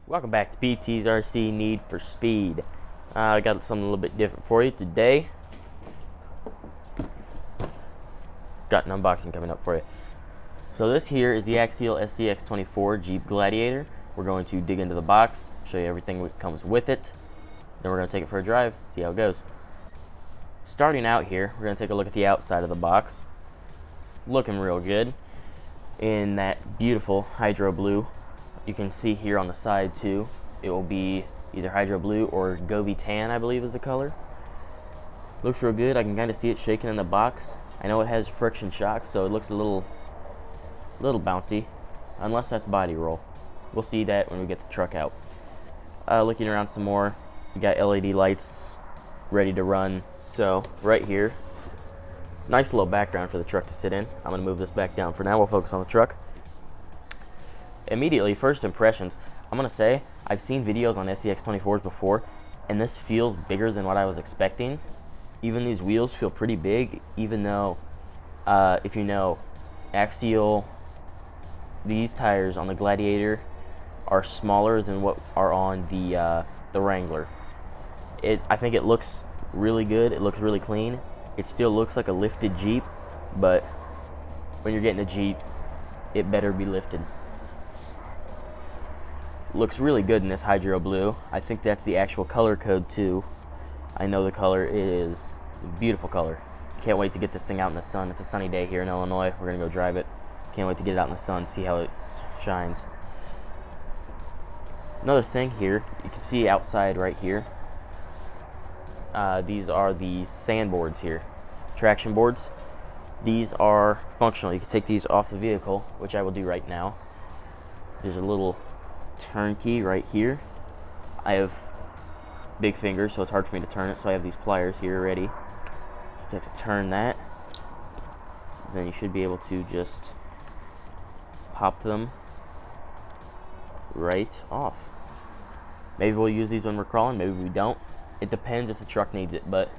Welcome back to PT's RC Need for Speed. I got something a little bit different for you today. Got an unboxing coming up for you. So this here is the Axial SCX24 Jeep Gladiator. We're going to dig into the box, show you everything that comes with it. Then we're going to take it for a drive, see how it goes. Starting out here, we're going to take a look at the outside of the box. Looking real good in that beautiful hydro blue. You can see here on the side too, it will be either hydro blue or Gobi tan, I believe is the color. Looks real good. I can kind of see it shaking in the box. I know it has friction shocks, so it looks a little bouncy, unless that's body roll. We'll see that when we get the truck out. Looking around some more, we got LED lights ready to run. So right here, nice little background for the truck to sit in. I'm going to move this back down for now. We'll focus on the truck. Immediately, first impressions, I'm going to say I've seen videos on SCX24s before, and this feels bigger than what I was expecting. Even these wheels feel pretty big, even though, if you know, Axial, these tires on the Gladiator are smaller than what are on the Wrangler. I think it looks really good. It looks really clean. It still looks like a lifted Jeep, but when you're getting a Jeep, it better be lifted. Looks really good in this hydro blue. I think that's the actual color code too. I know the color is a beautiful color. Can't wait to get this thing out in the sun. It's a sunny day here in Illinois. We're gonna go drive it. Can't wait to get it out in the sun, see how it shines. Another thing here, you can see outside right here. These are the Sandboards here, traction boards. These are functional. You can take these off the vehicle, which I will do right now. There's a little turnkey right here. I have big fingers, so it's hard for me to turn it, so I have these pliers here ready. You have to turn that, then you should be able to just pop them right off. Maybe we'll use these when we're crawling, maybe we don't. It depends if the truck needs it, but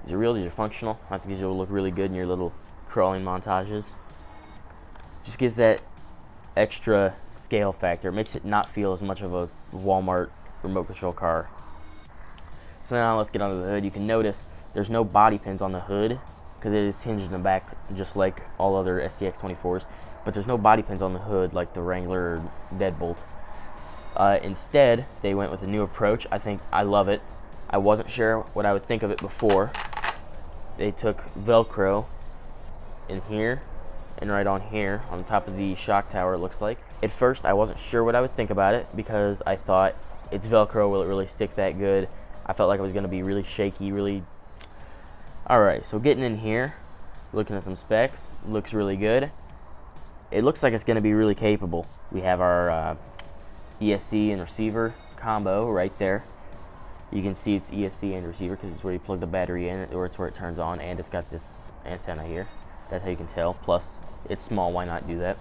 these are real, these are functional. I think these will look really good in your little crawling montages. Just gives that extra scale factor. It makes it not feel as much of a Walmart remote control car. So now let's get under the hood. You can notice there's no body pins on the hood because it is hinged in the back just like all other SCX24s, but there's no body pins on the hood like the Wrangler or Deadbolt. Instead, they went with a new approach. I love it. I wasn't sure what I would think of it before. They took Velcro in here and right on here on top of the shock tower, it looks like. At first I wasn't sure what I would think about it because I thought, it's Velcro, will it really stick that good? I felt like it was going to be really shaky, really... Alright, so getting in here, looking at some specs, looks really good. It looks like it's going to be really capable. We have our ESC and receiver combo right there. You can see it's ESC and receiver because it's where you plug the battery in, or it's where it turns on, and it's got this antenna here. That's how you can tell. Plus, it's small, why not do that?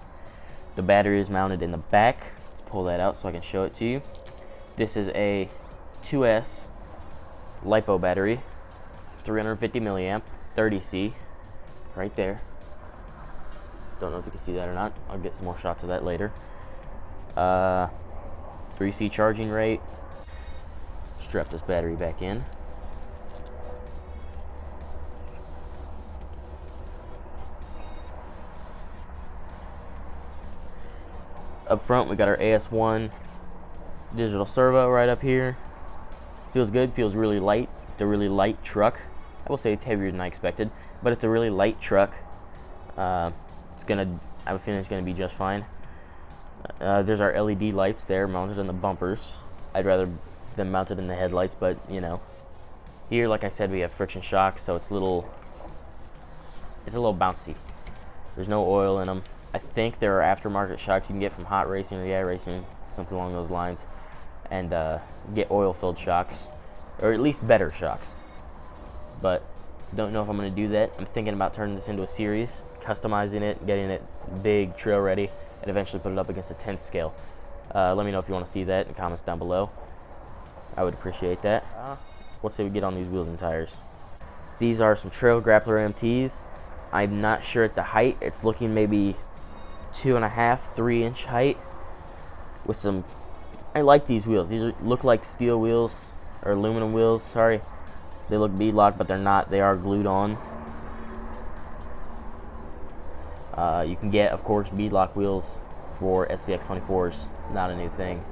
The battery is mounted in the back. Let's pull that out so I can show it to you. This is a Thoennes LiPo battery, 350 milliamp, 30C, right there. Don't know if you can see that or not. I'll get some more shots of that later. 3C charging rate. Strap this battery back in. Up front, we got our AS1 digital servo right up here. Feels good, feels really light. It's a really light truck. I will say it's heavier than I expected, but it's a really light truck. I'm feeling it's gonna be just fine. There's our LED lights there mounted in the bumpers. I'd rather them mounted in the headlights, but you know. Here, like I said, we have friction shocks, so it's a little bouncy. There's no oil in them. I think there are aftermarket shocks you can get from Hot Racing or Yeah Racing, something along those lines, and get oil-filled shocks, or at least better shocks. But don't know if I'm going to do that. I'm thinking about turning this into a series, customizing it, getting it big, trail ready, and eventually put it up against a 10th scale. Let me know if you want to see that in the comments down below. I would appreciate that. Let's see what we get on these wheels and tires. These are some Trail Grappler MTs. I'm not sure at the height. It's looking maybe 2.5, 3 inch height with some I like these wheels. These look like steel wheels, or aluminum wheels, sorry. They look beadlocked, but they're not. They are glued on. You can get, of course, beadlock wheels for SCX24s. Not a new thing.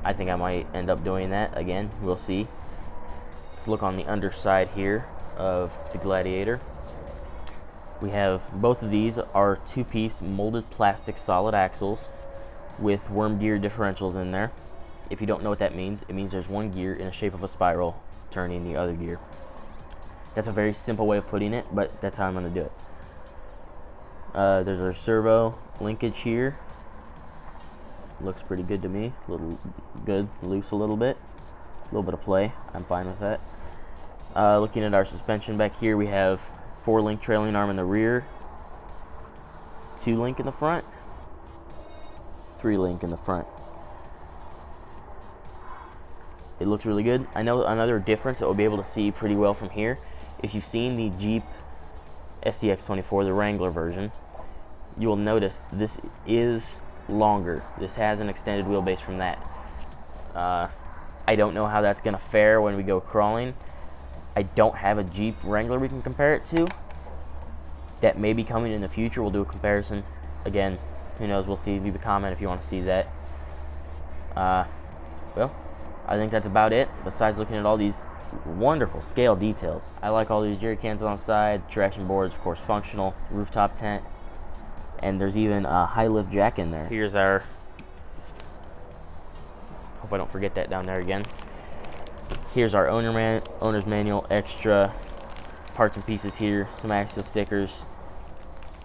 I think I might end up doing that again. We'll see. Let's look on the underside here of the Gladiator. We have both of these are two-piece molded plastic solid axles with worm gear differentials in there. If you don't know what that means, it means there's one gear in the shape of a spiral turning the other gear. That's a very simple way of putting it, but that's how I'm going to do it. There's our servo linkage here. Looks pretty good to me. A little good, loose a little bit. A little bit of play. I'm fine with that. Looking at our suspension back here, we have 4-link trailing arm in the rear, 2-link in the front, 3-link in the front. It looks really good. I know another difference that we'll be able to see pretty well from here. If you've seen the Jeep SCX24, the Wrangler version, you will notice this is longer. This has an extended wheelbase from that. I don't know how that's going to fare when we go crawling. I don't have a Jeep Wrangler we can compare it to. That may be coming in the future. We'll do a comparison. Again, who knows? We'll see. Leave a comment if you want to see that. Well, I think that's about it. Besides looking at all these wonderful scale details. I like all these jerry cans on the side, traction boards, of course, functional, rooftop tent, and there's even a high lift jack in there. Here's our, hope I don't forget that down there again. Here's our owner's manual, extra parts and pieces here, some Axial stickers,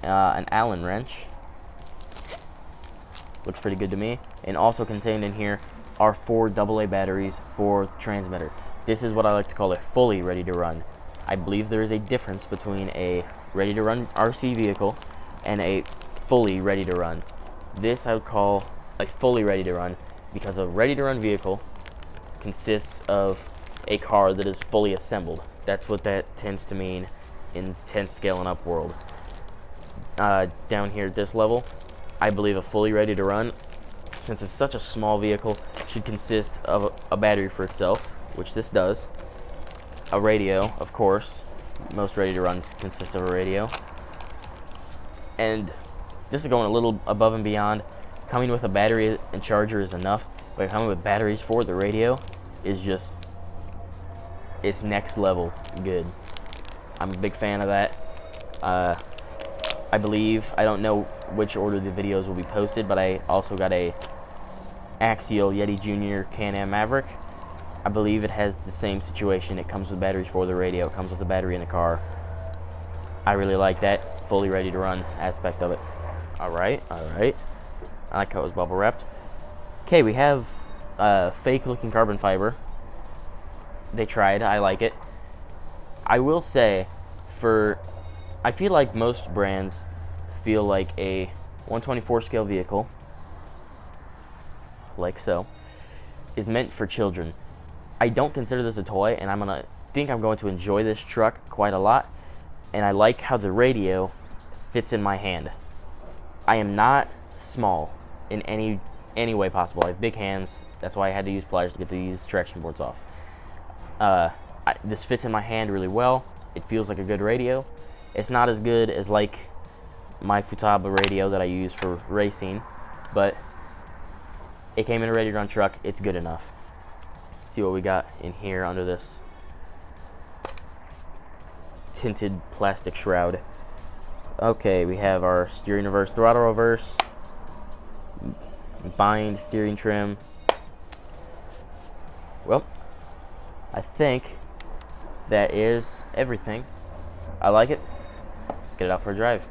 an Allen wrench. Looks pretty good to me. And also contained in here are 4 AA batteries for the transmitter. This is what I like to call a fully ready to run. I believe there is a difference between a ready to run RC vehicle and a fully ready to run. This I would call a fully ready to run because a ready to run vehicle consists of a car that is fully assembled. That's what that tends to mean in tent scaling up world. Down here at this level, I believe a fully ready to run, since it's such a small vehicle, should consist of a battery for itself, which this does, a radio, of course. Most ready to runs consist of a radio, and this is going a little above and beyond. Coming with a battery and charger is enough, but coming with batteries for the radio is just, it's next level good. I'm a big fan of that. I believe, I don't know which order the videos will be posted, but I also got a Axial Yeti Jr. Can-Am Maverick. I believe it has the same situation. It comes with batteries for the radio. It comes with a battery in the car. I really like that fully ready to run aspect of it. Alright. I like how it was bubble wrapped. Okay, we have fake looking carbon fiber. They tried. I like it. I will say, I feel like most brands feel like a 124 scale vehicle, like so, is meant for children. I don't consider this a toy, and I'm going to enjoy this truck quite a lot, and I like how the radio fits in my hand. I am not small in any way possible. I have big hands. That's why I had to use pliers to get these traction boards off. This fits in my hand really well. It feels like a good radio. It's not as good as like my Futaba radio that I use for racing, but it came in a ready to run truck. It's good enough. Let's see what we got in here under this tinted plastic shroud. Okay, we have our steering reverse, throttle reverse, bind, steering trim. Well, I think that is everything. I like it. Let's get it out for a drive.